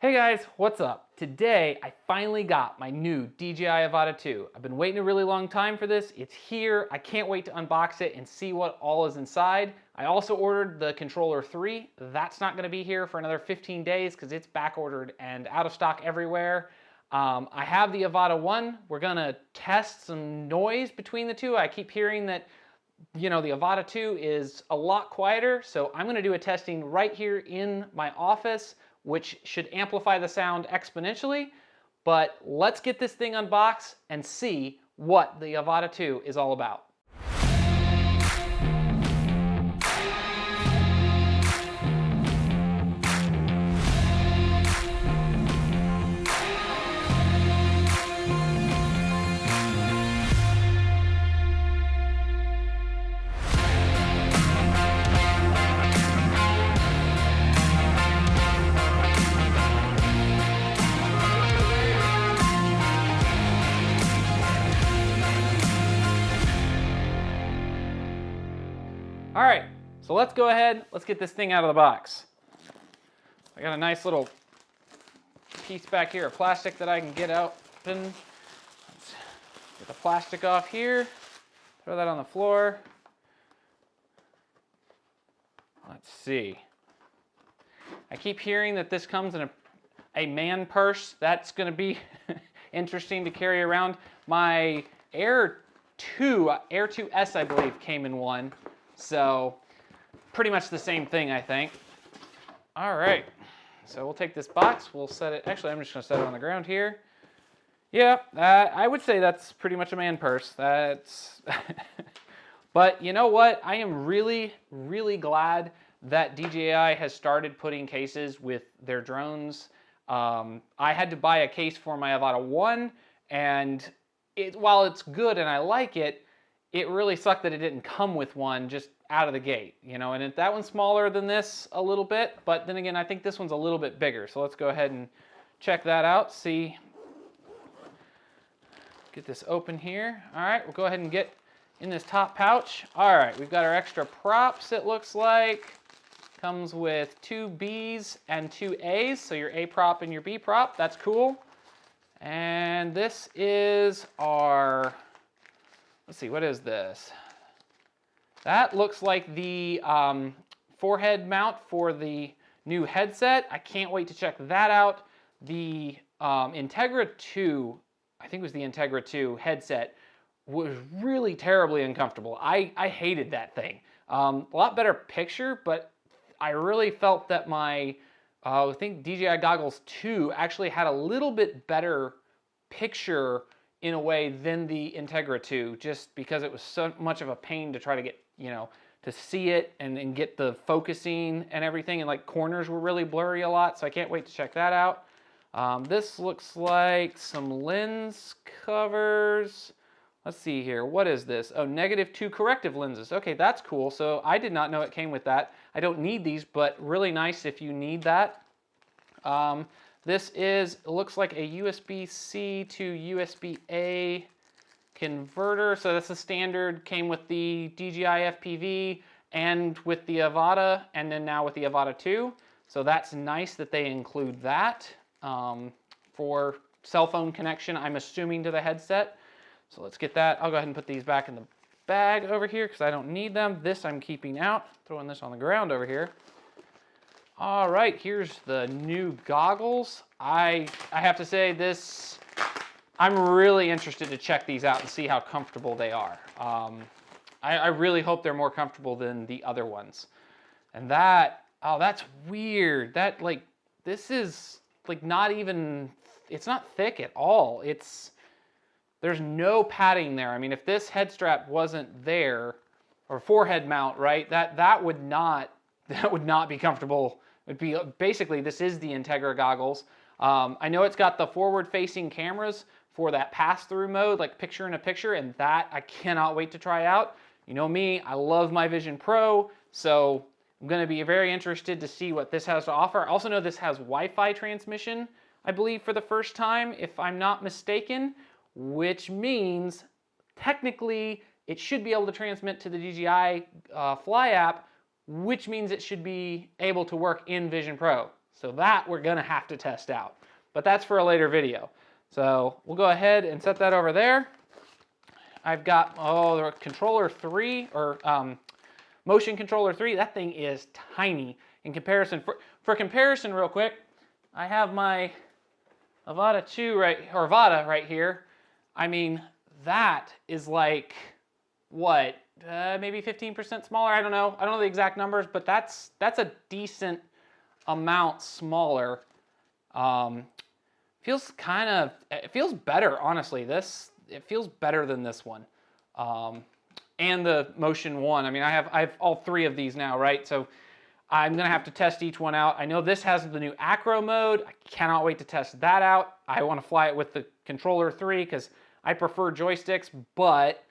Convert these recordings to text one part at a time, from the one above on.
Hey guys, what's up? Today I finally got my new DJI Avata 2. I've been waiting a really long time for this. It's here. I can't wait to unbox it and see what all is inside. I also ordered the controller 3. That's not going to be here for another 15 days because it's back ordered and out of stock everywhere. I have the Avata 1. We're going to test some noise between the two. I keep hearing that the Avata 2 is a lot quieter, so I'm going to do a testing right here in my office, which should amplify the sound exponentially. But let's get this thing unboxed and see what the Avata 2 is all about. All right, so let's go ahead, let's get this thing out of the box. I got a nice little piece back here of plastic that I can get open. Let's get the plastic off here, throw that on the floor. Let's see. I keep hearing that this comes in a man purse. That's gonna be interesting to carry around. My Air 2S, I believe, came in one. So pretty much the same thing, I think. All right, so we'll take this box, we'll set it, actually I'm just gonna set it on the ground here. Yeah, I would say that's pretty much a man purse. That's, but you know what? I am really, really glad that DJI has started putting cases with their drones. I had to buy a case for my Avata 1, and while it's good and I like it, it really sucked that it didn't come with one just out of the gate, and that one's smaller than this a little bit, but then again, I think this one's a little bit bigger. So let's go ahead and check that out, see. Get this open here. All right, we'll go ahead and get in this top pouch. All right, we've got our extra props, it looks like. Comes with 2 Bs and 2 As, so your A prop and your B prop, that's cool. And this is our, let's see, what is this? That looks like the forehead mount for the new headset. I can't wait to check that out. The Integra 2, I think it was the Integra 2 headset, was really terribly uncomfortable. I hated that thing. A lot better picture, but I really felt that my, I think DJI Goggles 2 actually had a little bit better picture in a way than the Integra 2, just because it was so much of a pain to try to get, to see it and get the focusing and everything, and like corners were really blurry a lot, so I can't wait to check that out. This looks like some lens covers. Let's see here, what is this? Oh, -2 corrective lenses. Okay, that's cool, so I did not know it came with that. I don't need these, but really nice if you need that. This is, it looks like a USB-C to USB-A converter. So that's the standard, came with the DJI FPV and with the Avata, and then now with the Avata 2. So that's nice that they include that for cell phone connection, I'm assuming, to the headset. So let's get that. I'll go ahead and put these back in the bag over here because I don't need them. This I'm keeping out, throwing this on the ground over here. All right, here's the new goggles. I have to say this, I'm really interested to check these out and see how comfortable they are. I really hope they're more comfortable than the other ones. And that, oh, that's weird. That, like, this is like not even, it's not thick at all. There's no padding there. I mean, if this head strap wasn't there, or forehead mount, right, that would not be comfortable. It'd be basically, this is the Integra goggles. I know it's got the forward-facing cameras for that pass-through mode, like picture-in-a-picture, and that I cannot wait to try out. You know me, I love my Vision Pro, so I'm going to be very interested to see what this has to offer. I also know this has Wi-Fi transmission, I believe, for the first time, if I'm not mistaken, which means technically it should be able to transmit to the DJI Fly app, which means it should be able to work in Vision Pro. So that we're gonna have to test out, but that's for a later video. So we'll go ahead and set that over there. I've got, the controller 3, or motion controller 3. That thing is tiny in comparison. For comparison real quick, I have my Avata 2 Avata right here. I mean, that is like, what, maybe 15% smaller? I don't know the exact numbers, but that's a decent amount smaller. It feels better, honestly. It feels better than this one. And the Motion 1. I mean, I have all 3 of these now, right? So I'm gonna have to test each one out. I know this has the new acro mode. I cannot wait to test that out. I wanna fly it with the controller 3 because I prefer joysticks, but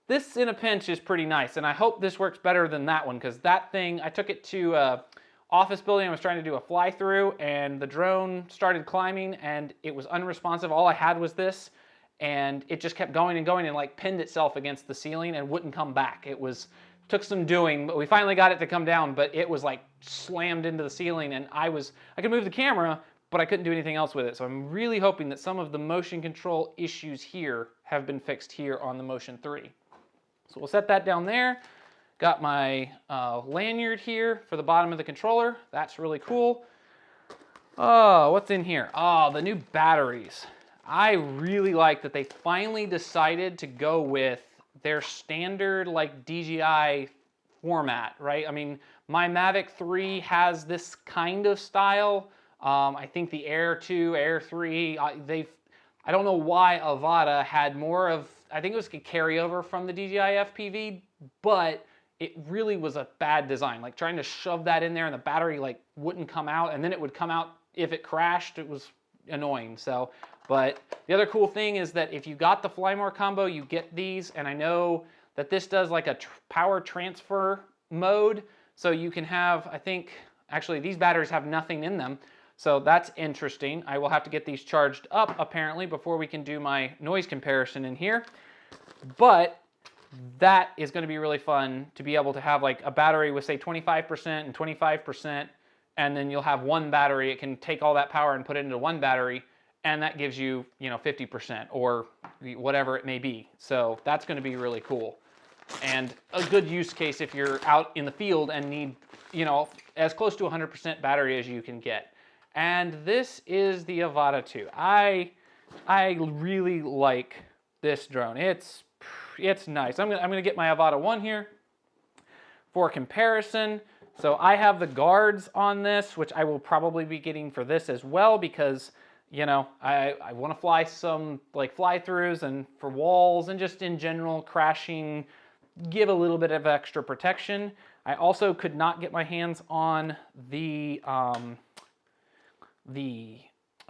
this in a pinch is pretty nice. And I hope this works better than that one, because that thing, I took it to a office building. I was trying to do a fly through and the drone started climbing and it was unresponsive. All I had was this, and it just kept going and going and like pinned itself against the ceiling and wouldn't come back. Took some doing, but we finally got it to come down, but it was like slammed into the ceiling, and I could move the camera, but I couldn't do anything else with it. So I'm really hoping that some of the motion control issues here have been fixed here on the Motion 3. So we'll set that down there. Got my lanyard here for the bottom of the controller. That's really cool. Oh, what's in here? Oh, the new batteries. I really like that they finally decided to go with their standard like DJI format, right? I mean, my Mavic 3 has this kind of style. I think the Air 2, Air 3, I don't know why Avata had more of, I think it was a carryover from the DJI FPV, but it really was a bad design. Like trying to shove that in there and the battery like wouldn't come out, and then it would come out if it crashed. It was annoying. So, but the other cool thing is that if you got the Fly More combo, you get these, and I know that this does like a power transfer mode, so you can have, I think, actually these batteries have nothing in them, so that's interesting. I will have to get these charged up apparently before we can do my noise comparison in here, but that is going to be really fun to be able to have like a battery with say 25% and 25%, and then you'll have one battery. It can take all that power and put it into one battery, and that gives you, 50% or whatever it may be. So that's going to be really cool. And a good use case if you're out in the field and need, as close to 100% battery as you can get. And this is the Avata 2. I really like this drone. It's nice. I'm gonna get my Avata 1 here for comparison. So I have the guards on this, which I will probably be getting for this as well, because I want to fly some like fly-throughs and for walls and just in general crashing, give a little bit of extra protection. I also could not get my hands on the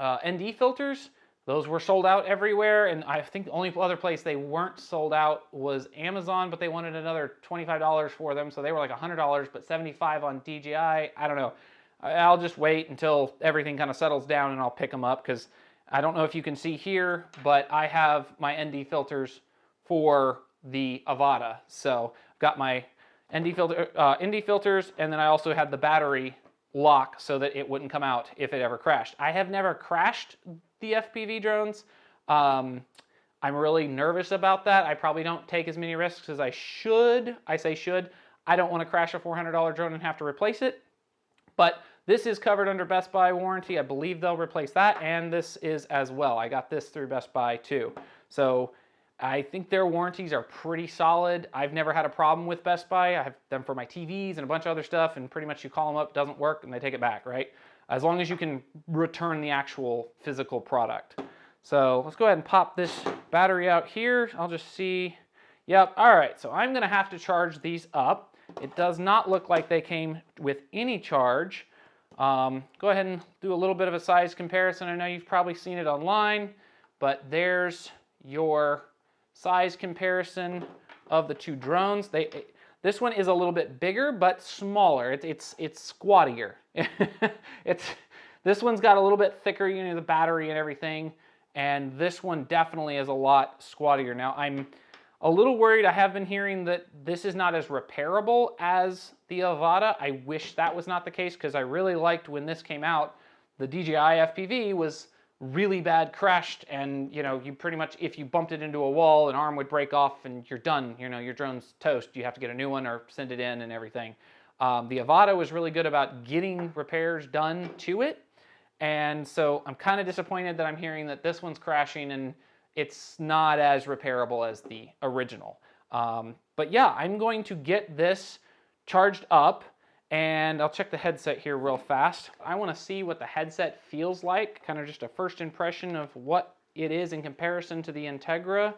ND filters. Those were sold out everywhere, and I think the only other place they weren't sold out was Amazon, but they wanted another $25 for them, so they were like $100, but $75 on DJI. I don't know. I'll just wait until everything kind of settles down and I'll pick them up, because I don't know if you can see here, but I have my ND filters for the Avata. So I've got my ND filters, and then I also had the battery lock so that it wouldn't come out if it ever crashed. I have never crashed the FPV drones. I'm really nervous about that. I probably don't take as many risks as I should. I say should. I don't want to crash a $400 drone and have to replace it. But this is covered under Best Buy warranty. I believe they'll replace that, and this is as well. I got this through Best Buy too. So I think their warranties are pretty solid. I've never had a problem with Best Buy. I have them for my TVs and a bunch of other stuff, and pretty much you call them up, it doesn't work, and they take it back, right? As long as you can return the actual physical product. So let's go ahead and pop this battery out here. I'll just see. Yep, all right, so I'm gonna have to charge these up. It does not look like they came with any charge. Go ahead and do a little bit of a size comparison. I know you've probably seen it online, but there's your size comparison of the two drones. This one is a little bit bigger, but smaller. It's squattier. This one's got a little bit thicker, the battery and everything, and this one definitely is a lot squattier. Now, A little worried. I have been hearing that this is not as repairable as the Avata. I wish that was not the case because I really liked when this came out. The DJI FPV was really bad, crashed, and you pretty much, if you bumped it into a wall, an arm would break off and you're done. Your drone's toast. You have to get a new one or send it in and everything. The Avata was really good about getting repairs done to it. And so I'm kind of disappointed that I'm hearing that this one's crashing and it's not as repairable as the original. But yeah, I'm going to get this charged up and I'll check the headset here real fast. I want to see what the headset feels like, kind of just a first impression of what it is in comparison to the Integra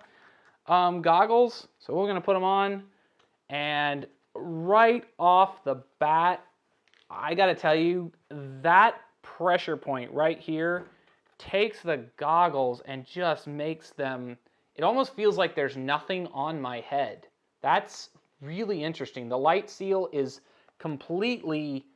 goggles. So we're going to put them on, and right off the bat, I got to tell you, that pressure point right here takes the goggles and just makes them, it almost feels like there's nothing on my head. That's really interesting. The light seal is completely,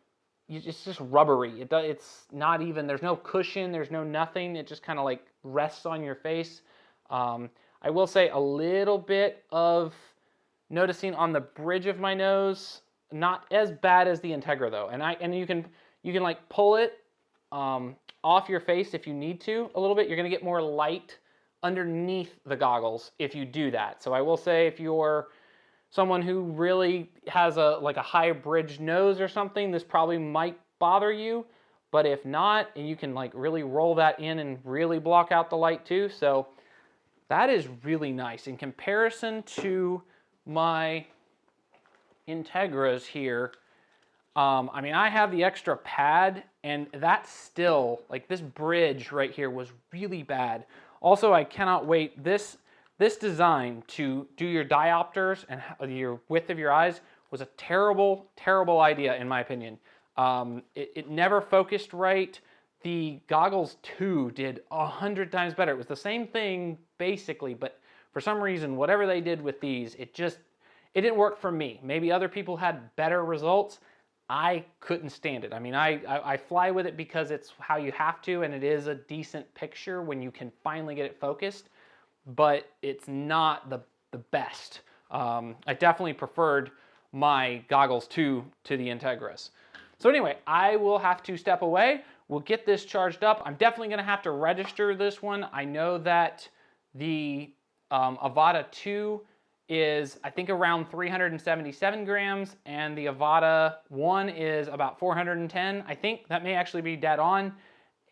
it's just rubbery. It's not even, there's no cushion, there's no nothing. It just kind of like rests on your face. I will say a little bit of noticing on the bridge of my nose, not as bad as the Integra though. And you can like pull it off your face if you need to a little bit. You're gonna get more light underneath the goggles if you do that. So I will say, if you're someone who really has a high bridge nose or something, this probably might bother you. But if not, and you can like really roll that in and really block out the light too. So that is really nice in comparison to my Integras here. I mean, I have the extra pad, and that's still, like, this bridge right here was really bad. Also, I cannot wait, this design to do your diopters and your width of your eyes was a terrible, terrible idea in my opinion. It never focused right. The goggles 2 did 100 times better. It was the same thing basically, but for some reason, whatever they did with these, it didn't work for me. Maybe other people had better results. I couldn't stand it. I mean, I fly with it because it's how you have to, and it is a decent picture when you can finally get it focused, but it's not the best. I definitely preferred my goggles 2 to the Integras. So anyway, I will have to step away. We'll get this charged up. I'm definitely gonna have to register this one. I know that the Avata 2 is, I think, around 377 grams, and the Avata 1 is about 410. I think that may actually be dead on.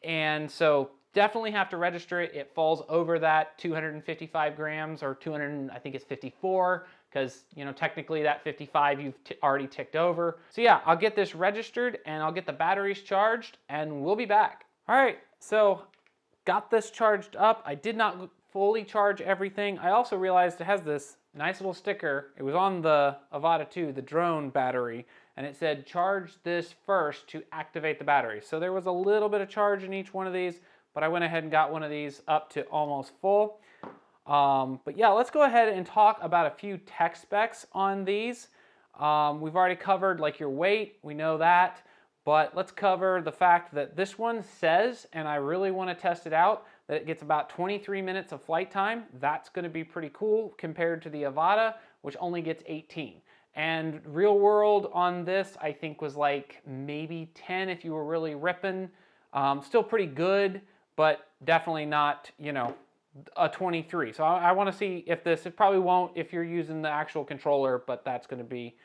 And so definitely have to register it. It falls over that 255 grams or 200, I think it's 54, because technically that 55 you've already ticked over. So yeah, I'll get this registered and I'll get the batteries charged and we'll be back. All right, so got this charged up. I did not fully charge everything. I also realized it has this nice little sticker. It was on the Avata 2, the drone battery, and it said charge this first to activate the battery. So there was a little bit of charge in each one of these, but I went ahead and got one of these up to almost full. But yeah, let's go ahead and talk about a few tech specs on these. We've already covered like your weight, we know that, but let's cover the fact that this one says, and I really want to test it out, that it gets about 23 minutes of flight time. That's going to be pretty cool compared to the Avata, which only gets 18. And real world on this, I think, was like maybe 10 if you were really ripping. Still pretty good, but definitely not, a 23. So I want to see if this, it probably won't if you're using the actual controller, but that's going to be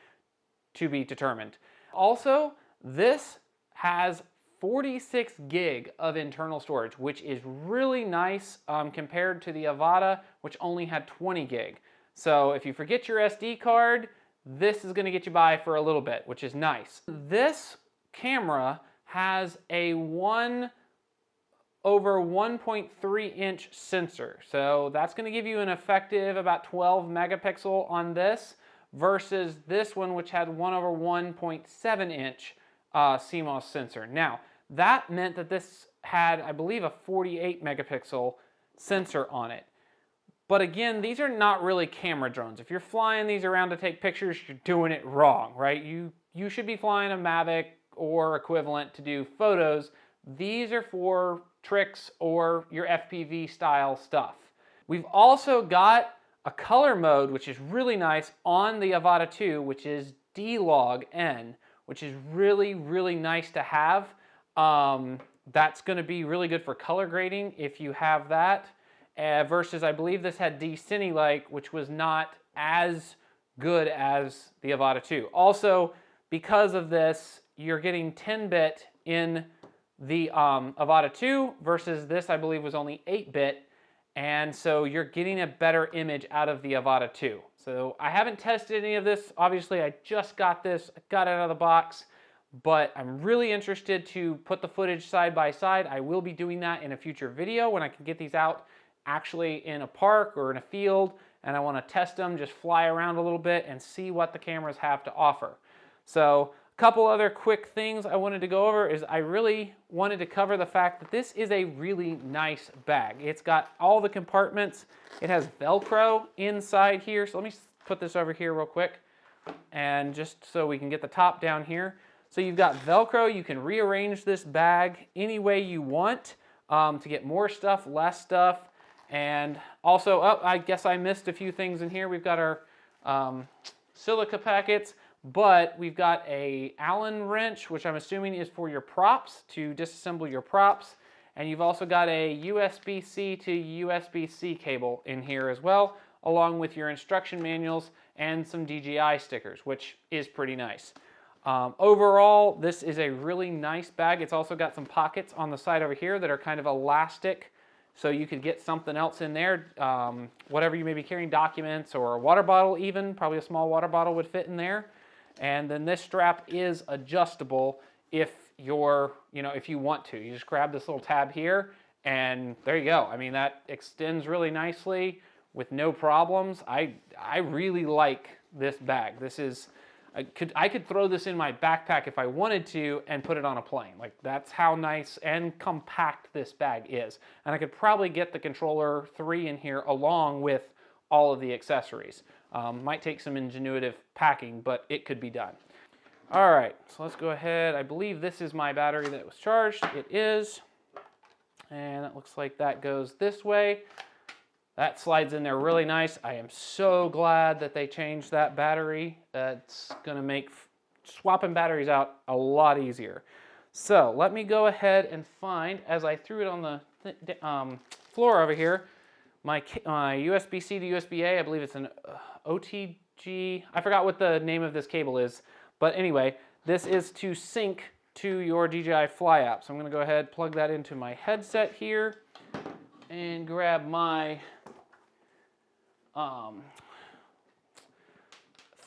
determined. Also, this has 46 gig of internal storage, which is really nice compared to the Avata, which only had 20 gig. So if you forget your SD card, this is going to get you by for a little bit, which is nice. This camera has a 1/1.3 inch sensor. So that's going to give you an effective about 12 megapixel on this versus this one, which had 1/1.7 inch CMOS sensor. Now, that meant that this had, I believe, a 48 megapixel sensor on it. But again, these are not really camera drones. If you're flying these around to take pictures, you're doing it wrong, right? You should be flying a Mavic or equivalent to do photos. These are for tricks or your FPV style stuff. We've also got a color mode, which is really nice on the Avata 2, which is D-Log N, which is really, really nice to have. That's going to be really good for color grading if you have that. Versus, I believe this had D-Cine-like, which was not as good as the Avata 2. Also, because of this, you're getting 10-bit in the Avata 2 versus this, I believe, was only 8-bit. And so you're getting a better image out of the Avata 2. So I haven't tested any of this. Obviously, I just got this, got it out of the box, but I'm really interested to put the footage side by side. I will be doing that in a future video when I can get these out actually in a park or in a field, and I want to test them, just fly around a little bit and see what the cameras have to offer. So a couple other quick things I wanted to go over is I really wanted to cover the fact that this is a really nice bag. It's got all the compartments. It has Velcro inside here. So let me put this over here real quick, and just so we can get the top down here. So you've got Velcro. You can rearrange this bag any way you want to get more stuff, less stuff. And also, I guess I missed a few things in here. We've got our silica packets, but we've got a Allen wrench, which I'm assuming is for your props, to disassemble your props. And you've also got a USB-C to USB-C cable in here as well, along with your instruction manuals and some DJI stickers, which is pretty nice. Overall, this is a really nice bag. It's also got some pockets on the side over here that are kind of elastic, so you could get something else in there, whatever you may be carrying, documents or a water bottle even, probably a small water bottle would fit in there. And then this strap is adjustable if you're, if you want to. You just grab this little tab here and there you go. I mean, that extends really nicely with no problems. I really like this bag. This is, I could throw this in my backpack if I wanted to and put it on a plane. Like, that's how nice and compact this bag is. And I could probably get the controller 3 in here along with all of the accessories. Might take some ingenuitive packing, but it could be done. All right, so let's go ahead. I believe this is my battery that was charged. It is. And it looks like that goes this way. That slides in there really nice. I am so glad that they changed that battery. That's going to make swapping batteries out a lot easier. So let me go ahead and find, as I threw it on the floor over here, my USB-C to USB-A. I believe it's an OTG. I forgot what the name of this cable is. But anyway, this is to sync to your DJI Fly app. So I'm going to go ahead, plug that into my headset here, and grab my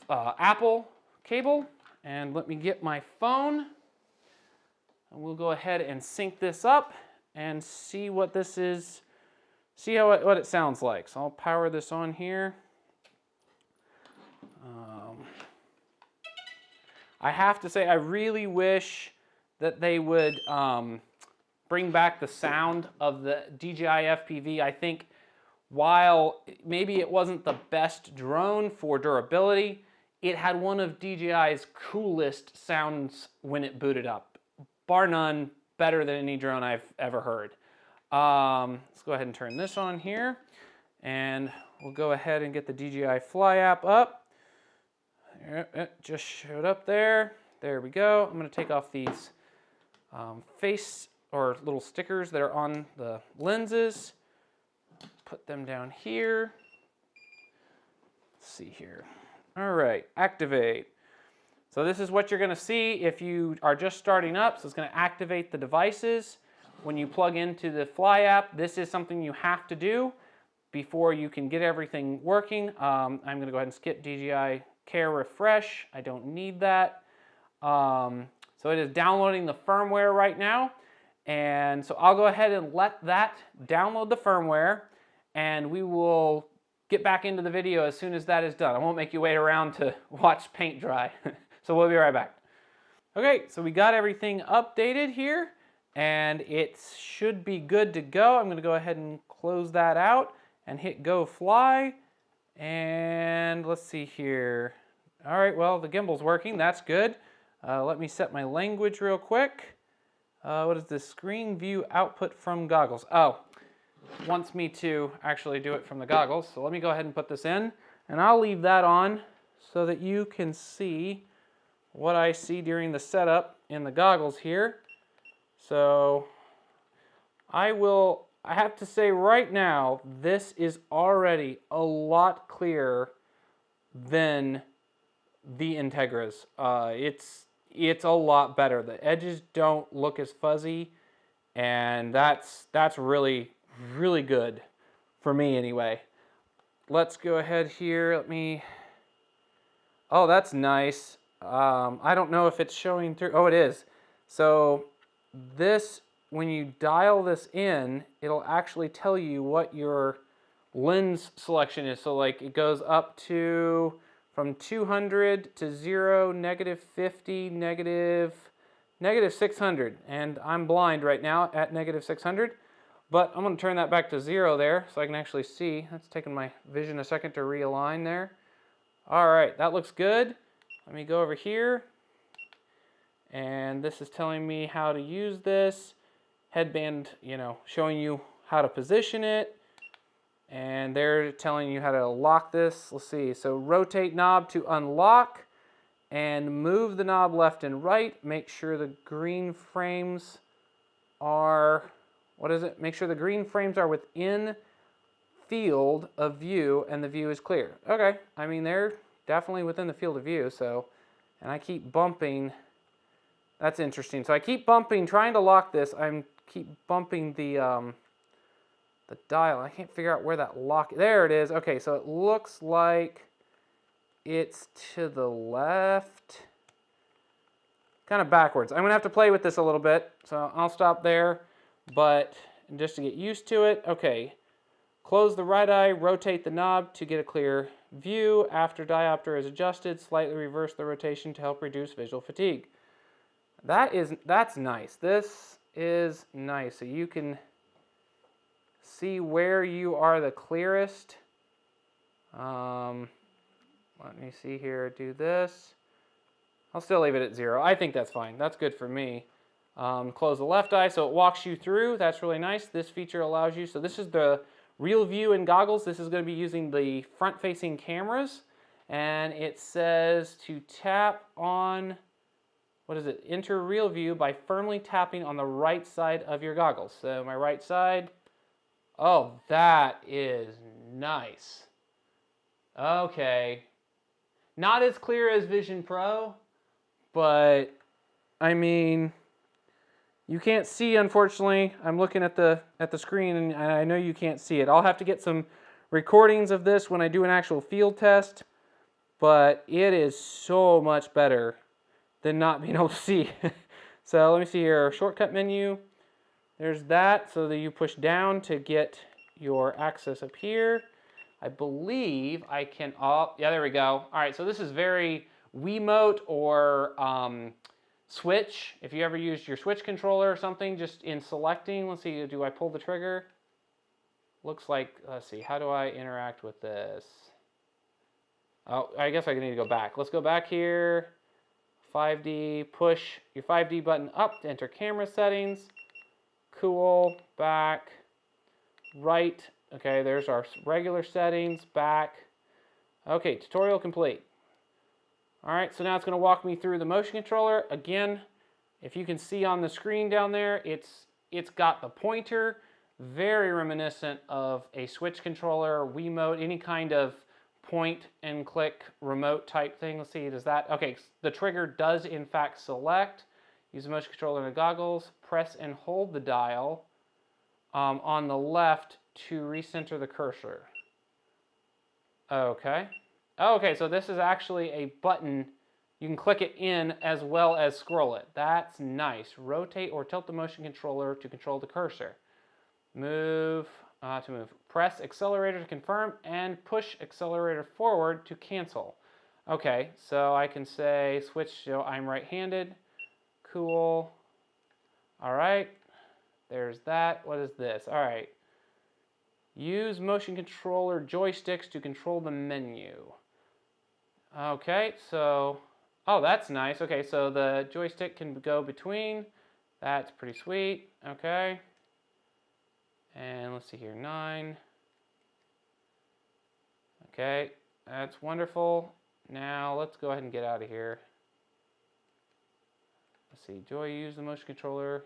Apple cable, and let me get my phone, and we'll go ahead and sync this up and see what this is, see what it sounds like. So I'll power this on here. I have to say, I really wish that they would bring back the sound of the DJI FPV. I think while maybe it wasn't the best drone for durability, it had one of DJI's coolest sounds when it booted up. Bar none, better than any drone I've ever heard. Let's go ahead and turn this on here, and we'll go ahead and get the DJI Fly app up. It just showed up there. There we go. I'm going to take off these face or little stickers that are on the lenses. Put them down here. Let's see here. All right, activate. So this is what you're going to see if you are just starting up. So it's going to activate the devices. When you plug into the Fly app, this is something you have to do before you can get everything working. I'm going to go ahead and skip DJI Care Refresh. I don't need that. So it is downloading the firmware right now. And so I'll go ahead and let that download the firmware, and we will get back into the video as soon as that is done. I won't make you wait around to watch paint dry. So we'll be right back. Okay, so we got everything updated here, and it should be good to go. I'm going to go ahead and close that out and hit Go Fly. And let's see here. All right, well, the gimbal's working. That's good. Let me set my language real quick. What is this? Screen view output from goggles. Oh, wants me to actually do it from the goggles. So let me go ahead and put this in, and I'll leave that on so that you can see what I see during the setup in the goggles here. So I have to say right now, this is already a lot clearer than the Integras. It's a lot better. The edges don't look as fuzzy, and that's really good for me anyway. Let's go ahead here. Oh, that's nice. I don't know if it's showing through. Oh, it is. So this, when you dial this in, it'll actually tell you what your lens selection is. So like it goes up to from 200 to 0, -50, -600. And I'm blind right now at -600. But I'm going to turn that back to 0 there so I can actually see. That's taking my vision a second to realign there. All right, that looks good. Let me go over here. And this is telling me how to use this. Headband, showing you how to position it. And they're telling you how to lock this. Let's see. So rotate knob to unlock and move the knob left and right. Make sure the green frames are, Make sure the green frames are within field of view and the view is clear. Okay, I mean, they're definitely within the field of view, so, and I keep bumping. That's interesting. So I keep bumping, trying to lock this. Keep bumping the dial. I can't figure out where that lock, there it is. Okay, so it looks like it's to the left, kind of backwards. I'm gonna have to play with this a little bit, so I'll stop there, but just to get used to it. Okay, close the right eye, rotate the knob to get a clear view. After diopter is adjusted, slightly reverse the rotation to help reduce visual fatigue. That's nice. This is nice. So you can see where you are the clearest. Let me see here, do this. I'll still leave it at 0. I think that's fine. That's good for me. Close the left eye so it walks you through. That's really nice. This feature allows you, so this is the real view in goggles. This is going to be using the front-facing cameras. And it says to tap on, what is it? Enter real view by firmly tapping on the right side of your goggles. So my right side. Oh, that is nice. Okay. Not as clear as Vision Pro, but I mean, you can't see, unfortunately. I'm looking at the screen and I know you can't see it. I'll have to get some recordings of this when I do an actual field test, but it is so much better than not being able to see. So let me see here, shortcut menu. There's that, so that you push down to get your access up here. I believe I can, oh, yeah, there we go. All right, so this is very Wiimote or Switch. If you ever used your Switch controller or something, just in selecting, let's see, do I pull the trigger? Looks like, let's see, how do I interact with this? Oh, I guess I need to go back. Let's go back here. 5D, push your 5D button up to enter camera settings. Cool, back, right. Okay, there's our regular settings, back. Okay, tutorial complete. All right, so now it's going to walk me through the motion controller. Again, if you can see on the screen down there, it's got the pointer, very reminiscent of a Switch controller, Wiimote, any kind of point and click remote type thing. Let's see, does that, okay, the trigger does in fact select. Use the motion controller in the goggles, press and hold the dial on the left to recenter the cursor. Okay. Okay, so this is actually a button. You can click it in as well as scroll it. That's nice. Rotate or tilt the motion controller to control the cursor. Move to move. Press accelerator to confirm and push accelerator forward to cancel. Okay, so I can say switch, so I'm right-handed. Cool. All right, there's that. What is this? All right. Use motion controller joysticks to control the menu. Okay, so, oh, that's nice. Okay, so the joystick can go between. That's pretty sweet. Okay. And let's see here, 9. Okay, that's wonderful. Now let's go ahead and get out of here. Let's see, do I use the motion controller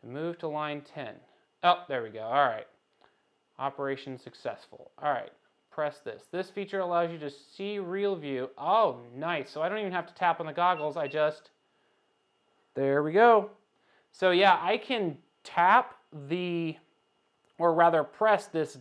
to move to line 10? Oh, there we go. All right. Operation successful. All right, press this. This feature allows you to see real view. Oh, nice. So I don't even have to tap on the goggles. There we go. So yeah, I can tap or rather press this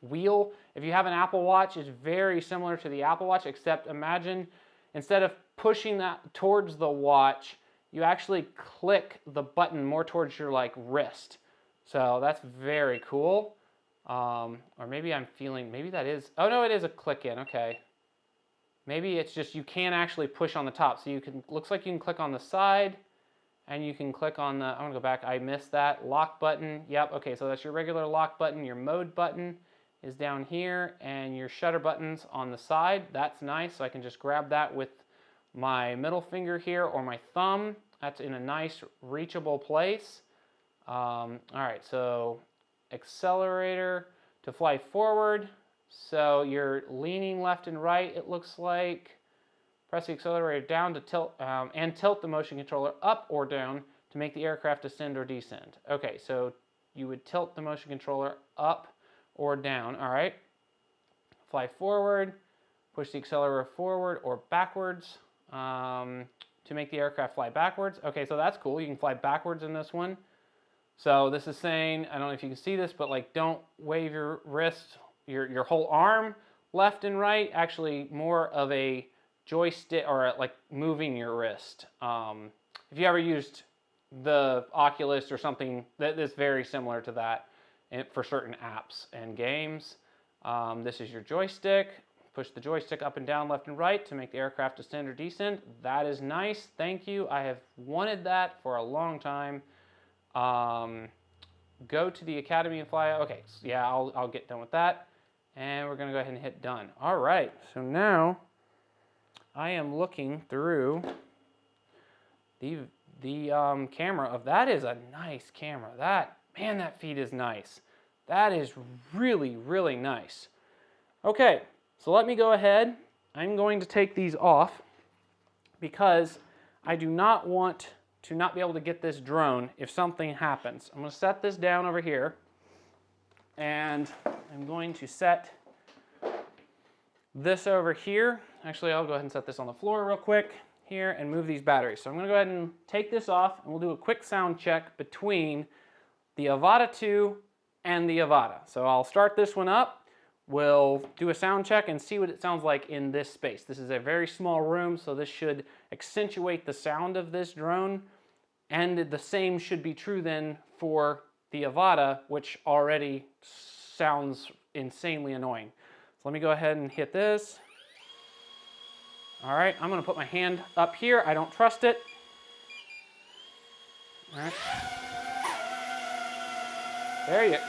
wheel. If you have an Apple Watch, it's very similar to the Apple Watch, except imagine instead of pushing that towards the watch, you actually click the button more towards your wrist. So that's very cool. Or maybe maybe that is, oh no, it is a click in, okay. Maybe it's just you can't actually push on the top. So looks like you can click on the side and you can click on I'm gonna go back, I missed that, lock button. Yep, okay, so that's your regular lock button. Your mode button is down here and your shutter button's on the side. That's nice, so I can just grab that with my middle finger here or my thumb. That's in a nice reachable place. All right, so accelerator to fly forward. So you're leaning left and right, it looks like. Press the accelerator down to tilt, and tilt the motion controller up or down to make the aircraft ascend or descend. Okay, so you would tilt the motion controller up or down, all right. Fly forward, push the accelerator forward or backwards to make the aircraft fly backwards. Okay, so that's cool, you can fly backwards in this one. So this is saying, I don't know if you can see this, but don't wave your wrist, your whole arm left and right, actually more of a joystick or moving your wrist. If you ever used the Oculus or something, that is very similar to that for certain apps and games. This is your joystick. Push the joystick up and down, left and right to make the aircraft ascend or descend. That is nice, thank you. I have wanted that for a long time. Go to the Academy and fly. Okay, so yeah, I'll get done with that. And we're gonna go ahead and hit done. All right, so now I am looking through the camera of, that is a nice camera. Man, that feed is nice. That is really, really nice. Okay, so let me go ahead. I'm going to take these off because I do not want to not be able to get this drone if something happens. I'm going to set this down over here, and I'm going to set this over here. Actually, I'll go ahead and set this on the floor real quick here and move these batteries. So I'm going to go ahead and take this off, and we'll do a quick sound check between the Avata 2 and the Avata. So I'll start this one up. We'll do a sound check and see what it sounds like in this space. This is a very small room, so this should accentuate the sound of this drone. And the same should be true then for the Avata, which already sounds insanely annoying. So let me go ahead and hit this. All right, I'm gonna put my hand up here. I don't trust it. All right. There you go.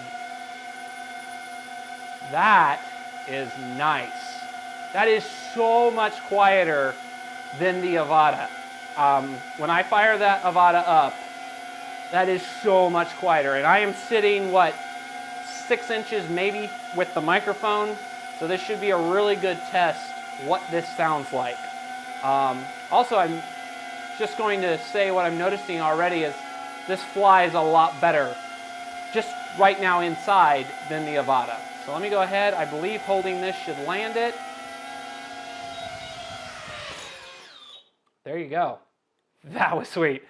That is nice. That is so much quieter than the Avata. When I fire that Avata up, that is so much quieter. And I am sitting, 6 inches maybe with the microphone. So this should be a really good test what this sounds like. Also, I'm just going to say what I'm noticing already is this flies a lot better just right now inside than the Avata. So let me go ahead. I believe holding this should land it. There you go. That was sweet.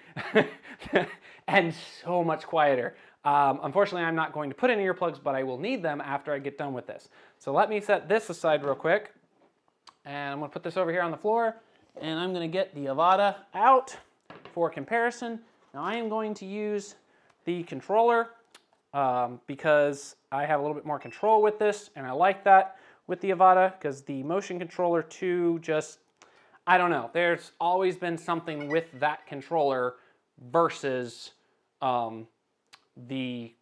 And so much quieter. Unfortunately, I'm not going to put in earplugs, but I will need them after I get done with this. So let me set this aside real quick. And I'm going to put this over here on the floor. And I'm going to get the Avata out for comparison. Now I am going to use the controller because I have a little bit more control with this, and I like that with the Avata because the motion controller 2 just, I don't know. There's always been something with that controller versus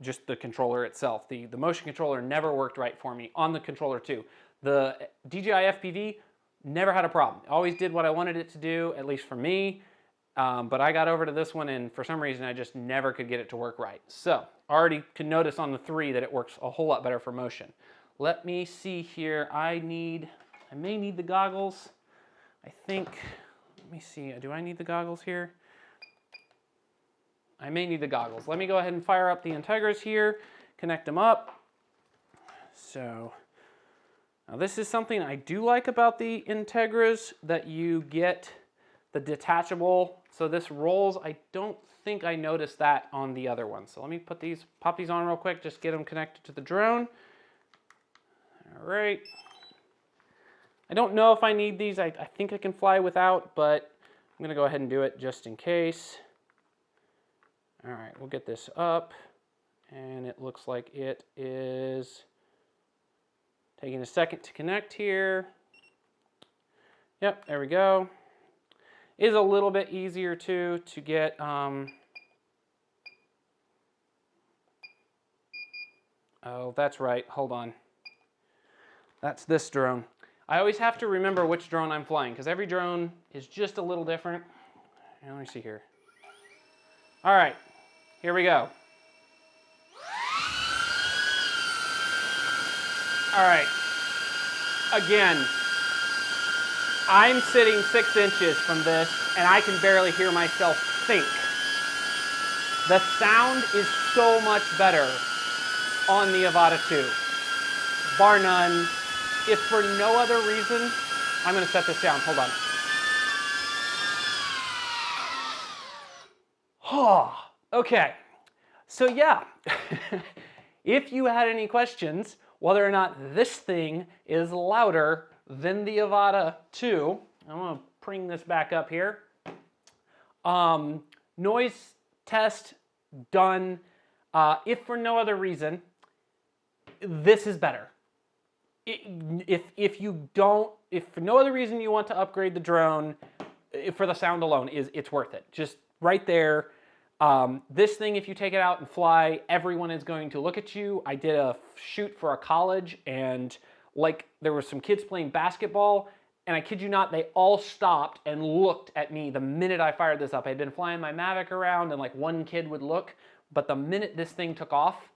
just the controller itself. The motion controller never worked right for me on the controller 2. The DJI FPV never had a problem. Always did what I wanted it to do, at least for me. But I got over to this one, and for some reason I just never could get it to work right. So already can notice on the 3 that it works a whole lot better for motion. Let me see here. I may need the goggles. I think, let me see, do I need the goggles here? I may need the goggles. Let me go ahead and fire up the Integras here, connect them up. So, now this is something I do like about the Integras, that you get the detachable. So this rolls. I don't think I noticed that on the other one. So let me pop these on real quick, just get them connected to the drone. All right. I don't know if I need these. I think I can fly without, but I'm gonna go ahead and do it just in case. All right, we'll get this up, and it looks like it is taking a second to connect here. Yep, there we go. It is a little bit easier to get oh, that's right, hold on. That's this drone. I always have to remember which drone I'm flying, because every drone is just a little different. Let me see here. All right, here we go. All right, again, I'm sitting 6 inches from this, and I can barely hear myself think. The sound is so much better on the Avata 2, bar none. If for no other reason, I'm gonna set this down, hold on. Oh, okay, so yeah, if you had any questions whether or not this thing is louder than the Avata 2, I'm gonna bring this back up here. Noise test done. If for no other reason, this is better. If for no other reason you want to upgrade the drone, for the sound alone, it's worth it. Just right there. This thing, if you take it out and fly, everyone is going to look at you. I did a shoot for a college, and like there were some kids playing basketball, and I kid you not, they all stopped and looked at me the minute I fired this up. I had been flying my Mavic around, and like one kid would look, but the minute this thing took off,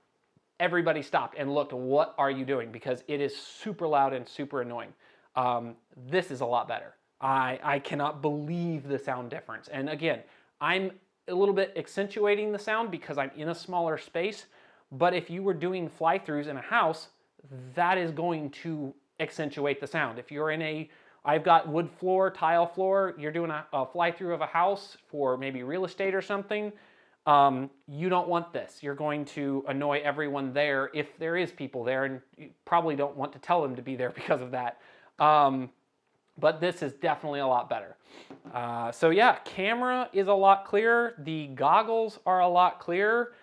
everybody stopped and looked, what are you doing? Because it is super loud and super annoying. This is a lot better. I cannot believe the sound difference. And again, I'm a little bit accentuating the sound because I'm in a smaller space, but if you were doing fly-throughs in a house, that is going to accentuate the sound. If you're in I've got wood floor, tile floor, you're doing a fly-through of a house for maybe real estate or something, you don't want this. You're going to annoy everyone there if there is people there, and you probably don't want to tell them to be there because of that. But this is definitely a lot better. So yeah, camera is a lot clearer. The goggles are a lot clearer.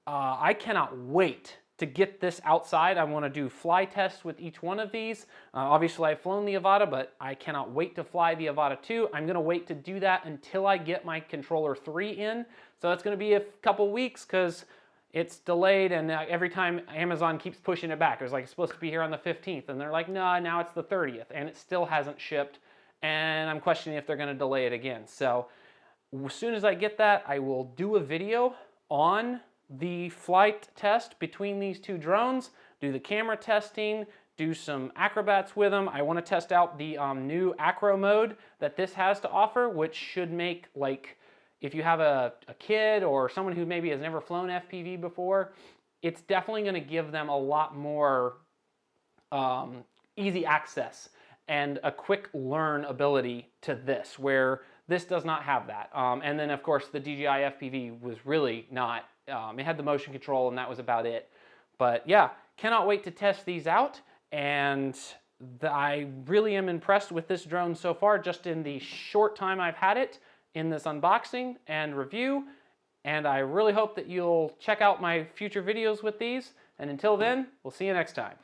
I cannot wait to get this outside. I want to do fly tests with each one of these. Obviously, I've flown the Avata, but I cannot wait to fly the Avata 2. I'm going to wait to do that until I get my controller 3 in. So that's going to be a couple weeks because it's delayed, and every time Amazon keeps pushing it back. It was like, it's supposed to be here on the 15th, and they're like, no, now it's the 30th, and it still hasn't shipped, and I'm questioning if they're gonna delay it again. So as soon as I get that, I will do a video on the flight test between these two drones, do the camera testing, do some acrobats with them. I wanna test out the new acro mode that this has to offer, which should make, like, if you have a kid or someone who maybe has never flown FPV before, it's definitely going to give them a lot more easy access and a quick learn ability to this, where this does not have that. And then, of course, the DJI FPV was really not, it had the motion control and that was about it. But yeah, cannot wait to test these out. And I really am impressed with this drone so far, just in the short time I've had it in this unboxing and review, and I really hope that you'll check out my future videos with these, and until then, we'll see you next time.